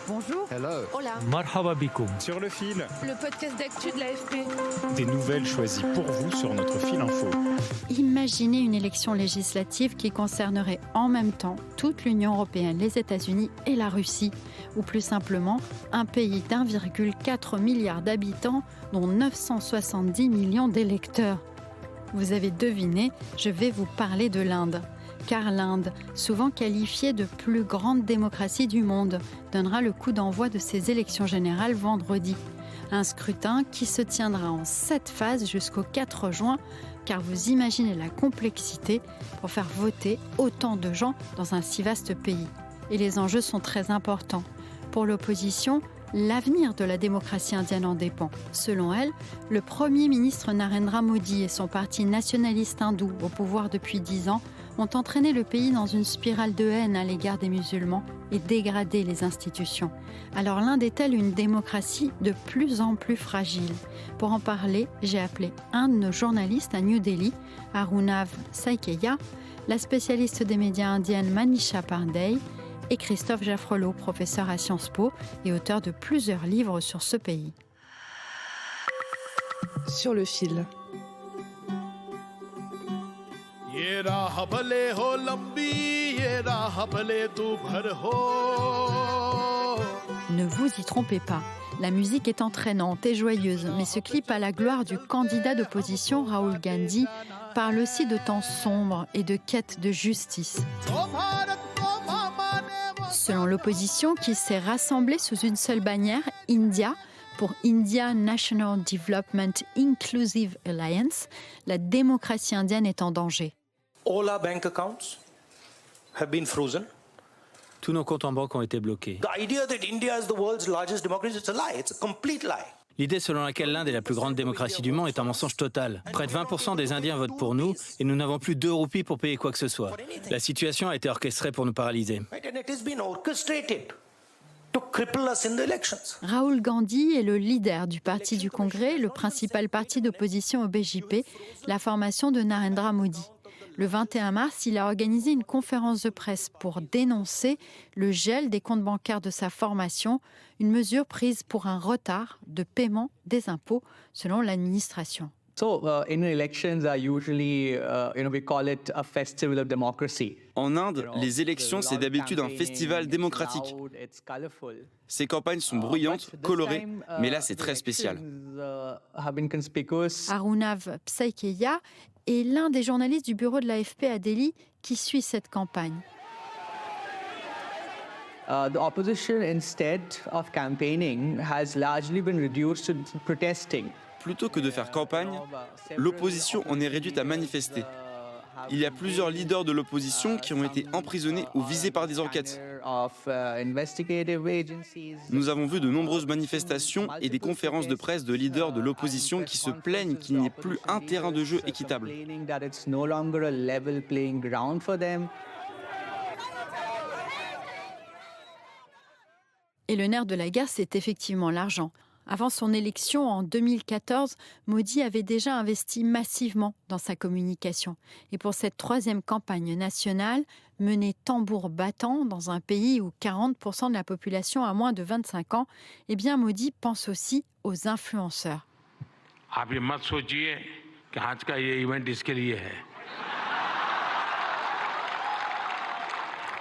Bonjour. Hello. Hola. Marhaba bikoum. Sur le fil, Le podcast d'actu de l'AFP. des nouvelles choisies pour vous sur notre fil info. Imaginez une élection législative qui concernerait en même temps toute l'Union européenne, les États-Unis et la Russie, ou plus simplement un pays d'1,4 milliard d'habitants dont 970 millions d'électeurs. Vous avez deviné, je vais vous parler de l'Inde. Car l'Inde, souvent qualifiée de plus grande démocratie du monde, donnera le coup d'envoi de ces élections générales vendredi. Un scrutin qui se tiendra en 7 phases jusqu'au 4 juin, car vous imaginez la complexité pour faire voter autant de gens dans un si vaste pays. Et les enjeux sont très importants. Pour l'opposition, l'avenir de la démocratie indienne en dépend. Selon elle, le Premier ministre Narendra Modi et son parti nationaliste hindou, au pouvoir depuis 10 ans, ont entraîné le pays dans une spirale de haine à l'égard des musulmans et dégradé les institutions. Alors l'Inde est-elle une démocratie de plus en plus fragile ? Pour en parler, j'ai appelé un de nos journalistes à New Delhi, Arunav Saikeya, la spécialiste des médias indiennes Manisha Pandey et Christophe Jaffrelot, professeur à Sciences Po et auteur de plusieurs livres sur ce pays. Sur le fil. Ne vous y trompez pas, la musique est entraînante et joyeuse, mais ce clip à la gloire du candidat d'opposition Rahul Gandhi parle aussi de temps sombres et de quête de justice. Selon l'opposition qui s'est rassemblée sous une seule bannière, India, pour India National Development Inclusive Alliance, la démocratie indienne est en danger. All our bank accounts have been frozen. Tous nos comptes en banque ont été bloqués. The idea that India is the world's largest democracy, it's a lie. It's a complete lie. L'idée selon laquelle l'Inde est la plus grande démocratie du monde est un mensonge total. Près de 20% des Indiens votent pour nous et nous n'avons plus 2 roupies pour payer quoi que ce soit. La situation a été orchestrée pour nous paralyser. Right? And it has been orchestrated to cripple us in the elections. Rahul Gandhi est le leader du parti du Congrès, le principal parti d'opposition au BJP, la formation de Narendra Modi. Le 21 mars, il a organisé une conférence de presse pour dénoncer le gel des comptes bancaires de sa formation, une mesure prise pour un retard de paiement des impôts, selon l'administration. In elections are usually, we call it a festival of democracy. En Inde, les élections, c'est d'habitude un festival démocratique. Ces campagnes sont bruyantes, colorées, mais là, c'est très spécial. Arunav Saikeya est l'un des journalistes du bureau de l'AFP à Delhi qui suit cette campagne. The opposition, instead of campaigning, has largely been reduced to protesting. Plutôt que de faire campagne, l'opposition en est réduite à manifester. Il y a plusieurs leaders de l'opposition qui ont été emprisonnés ou visés par des enquêtes. Nous avons vu de nombreuses manifestations et des conférences de presse de leaders de l'opposition qui se plaignent qu'il n'y ait plus un terrain de jeu équitable. Et le nerf de la guerre, c'est effectivement l'argent. Avant son élection en 2014, Modi avait déjà investi massivement dans sa communication. Et pour cette 3e campagne nationale, menée tambour battant dans un pays où 40% de la population a moins de 25 ans, eh bien Modi pense aussi aux influenceurs.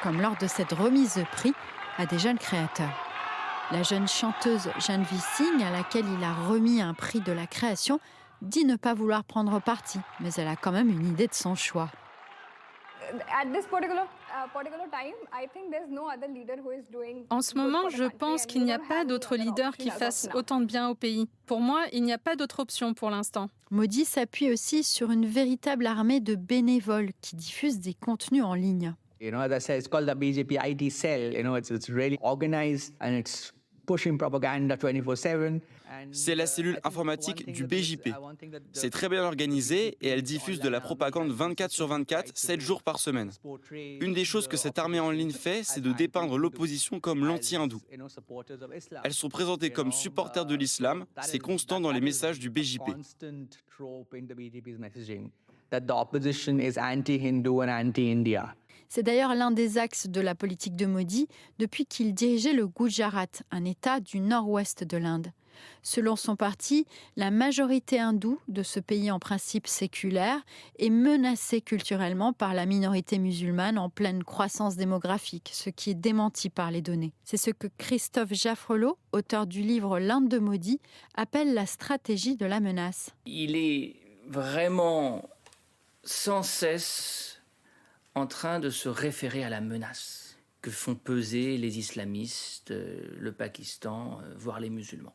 Comme lors de cette remise de prix à des jeunes créateurs. La jeune chanteuse Janhvi Singh, à laquelle il a remis un prix de la création, dit ne pas vouloir prendre parti, mais elle a quand même une idée de son choix. En ce moment, je pense qu'il n'y a pas d'autre leader qui fasse autant de bien au pays. Pour moi, il n'y a pas d'autre option pour l'instant. Modi s'appuie aussi sur une véritable armée de bénévoles qui diffusent des contenus en ligne. As I said, it's called the BJP IT cell. It's really organized and it's pushing propaganda 24/7. C'est la cellule informatique du BJP. C'est très bien organisé et elle diffuse de la propagande 24 sur 24, 7 jours par semaine. Une des choses que cette armée en ligne fait, c'est de dépeindre l'opposition comme l'anti-hindou. Elles sont présentées comme supporters de l'islam, c'est constant dans les messages du BJP. That the opposition is anti-Hindu and anti-India. C'est d'ailleurs l'un des axes de la politique de Modi depuis qu'il dirigeait le Gujarat, un État du nord-ouest de l'Inde. Selon son parti, la majorité hindoue de ce pays en principe séculaire est menacée culturellement par la minorité musulmane en pleine croissance démographique, ce qui est démenti par les données. C'est ce que Christophe Jaffrelot, auteur du livre L'Inde de Modi, appelle la stratégie de la menace. Il est vraiment sans cesse en train de se référer à la menace que font peser les islamistes, le Pakistan, voire les musulmans.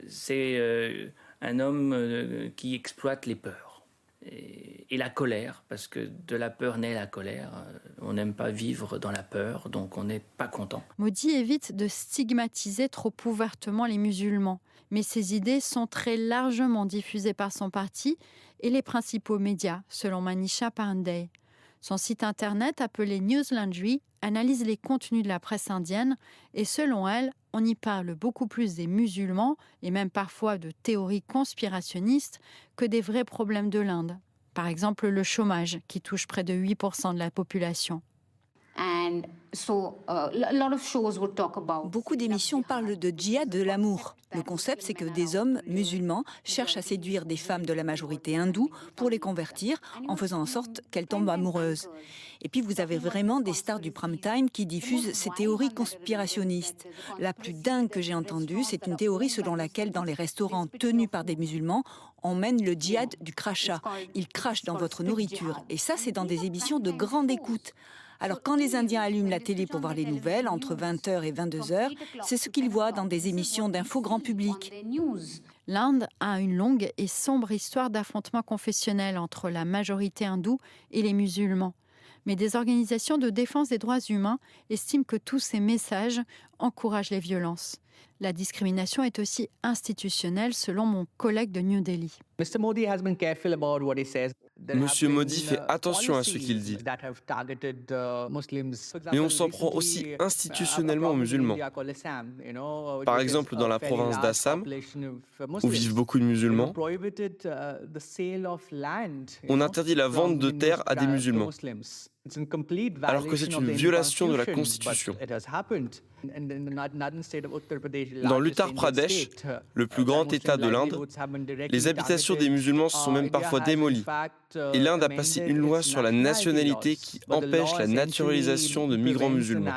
C'est un homme qui exploite les peurs et la colère, parce que de la peur naît la colère. On n'aime pas vivre dans la peur, donc on n'est pas content. Modi évite de stigmatiser trop ouvertement les musulmans, mais ses idées sont très largement diffusées par son parti et les principaux médias, selon Manisha Pandey. Son site internet, appelé News Laundry, analyse les contenus de la presse indienne et selon elle, on y parle beaucoup plus des musulmans et même parfois de théories conspirationnistes que des vrais problèmes de l'Inde. Par exemple, le chômage, qui touche près de 8% de la population. Beaucoup d'émissions parlent de djihad de l'amour. Le concept, c'est que des hommes musulmans cherchent à séduire des femmes de la majorité hindoue pour les convertir en faisant en sorte qu'elles tombent amoureuses. Et puis vous avez vraiment des stars du prime time qui diffusent ces théories conspirationnistes. La plus dingue que j'ai entendue, c'est une théorie selon laquelle dans les restaurants tenus par des musulmans, on mène le djihad du crachat. Ils crachent dans votre nourriture. Et ça, c'est dans des émissions de grande écoute. Alors quand les Indiens allument la télé pour voir les nouvelles, entre 20h et 22h, c'est ce qu'ils voient dans des émissions d'info grand public. L'Inde a une longue et sombre histoire d'affrontements confessionnels entre la majorité hindoue et les musulmans. Mais des organisations de défense des droits humains estiment que tous ces messages encouragent les violences. La discrimination est aussi institutionnelle, selon mon collègue de New Delhi. Monsieur Modi fait attention à ce qu'il dit. Mais on s'en prend aussi institutionnellement aux musulmans. Par exemple, dans la province d'Assam, où vivent beaucoup de musulmans, on interdit la vente de terres à des musulmans, alors que c'est une violation de la Constitution. Dans l'Uttar Pradesh, le plus grand État de l'Inde, les habitations des musulmans sont même parfois démolies. Et l'Inde a passé une loi sur la nationalité qui empêche la naturalisation de migrants musulmans.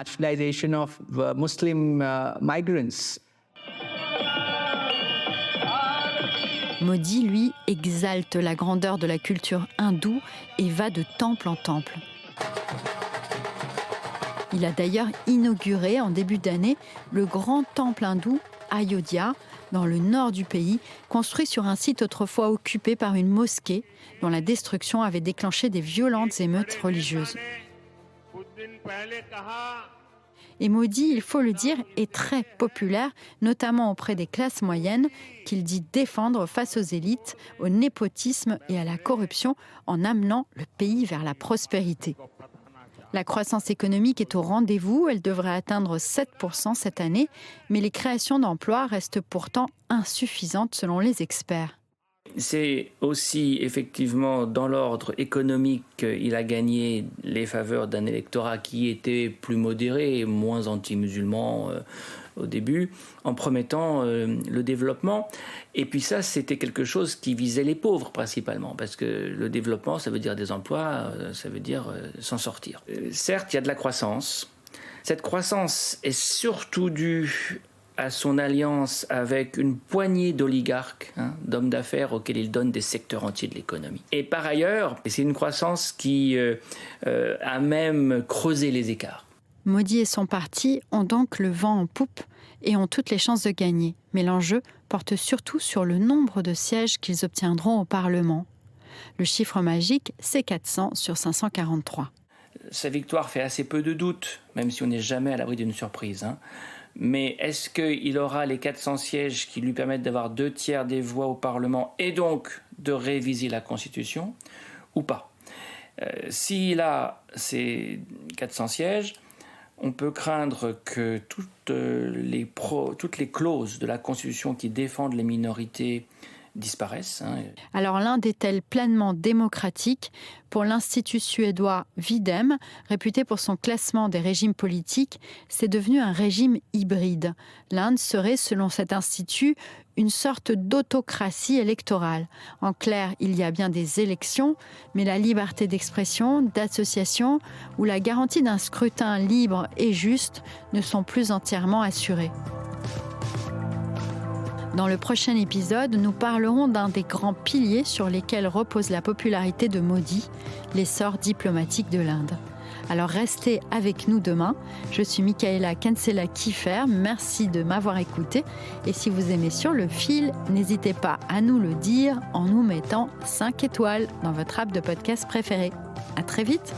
Modi, lui, exalte la grandeur de la culture hindoue et va de temple en temple. Il a d'ailleurs inauguré en début d'année le grand temple hindou Ayodhya, dans le nord du pays, construit sur un site autrefois occupé par une mosquée dont la destruction avait déclenché des violentes émeutes religieuses. Et Modi, il faut le dire, est très populaire, notamment auprès des classes moyennes, qu'il dit défendre face aux élites, au népotisme et à la corruption, en amenant le pays vers la prospérité. La croissance économique est au rendez-vous, elle devrait atteindre 7% cette année, mais les créations d'emplois restent pourtant insuffisantes selon les experts. C'est aussi effectivement dans l'ordre économique qu'il a gagné les faveurs d'un électorat qui était plus modéré et moins anti-musulman au début, en promettant le développement. Et puis ça, c'était quelque chose qui visait les pauvres principalement, parce que le développement, ça veut dire des emplois, ça veut dire s'en sortir. Certes, il y a de la croissance. Cette croissance est surtout due à son alliance avec une poignée d'oligarques, d'hommes d'affaires auxquels il donne des secteurs entiers de l'économie. Et par ailleurs, c'est une croissance qui a même creusé les écarts. Modi et son parti ont donc le vent en poupe et ont toutes les chances de gagner. Mais l'enjeu porte surtout sur le nombre de sièges qu'ils obtiendront au Parlement. Le chiffre magique, c'est 400 sur 543. Sa victoire fait assez peu de doute, même si on n'est jamais à l'abri d'une surprise. Mais est-ce qu'il aura les 400 sièges qui lui permettent d'avoir 2/3 des voix au Parlement et donc de réviser la Constitution ou pas? S'il a ces 400 sièges, on peut craindre que toutes les clauses de la Constitution qui défendent les minorités disparaissent. Alors l'Inde est-elle pleinement démocratique ? Pour l'Institut suédois Videm, réputé pour son classement des régimes politiques, c'est devenu un régime hybride. L'Inde serait, selon cet institut, une sorte d'autocratie électorale. En clair, il y a bien des élections, mais la liberté d'expression, d'association ou la garantie d'un scrutin libre et juste ne sont plus entièrement assurées. Dans le prochain épisode, nous parlerons d'un des grands piliers sur lesquels repose la popularité de Modi, l'essor diplomatique de l'Inde. Alors restez avec nous demain. Je suis Michaela Kinsella-Kiefer. Merci de m'avoir écouté. Et si vous aimez Sur le fil, n'hésitez pas à nous le dire en nous mettant 5 étoiles dans votre app de podcast préférée. À très vite.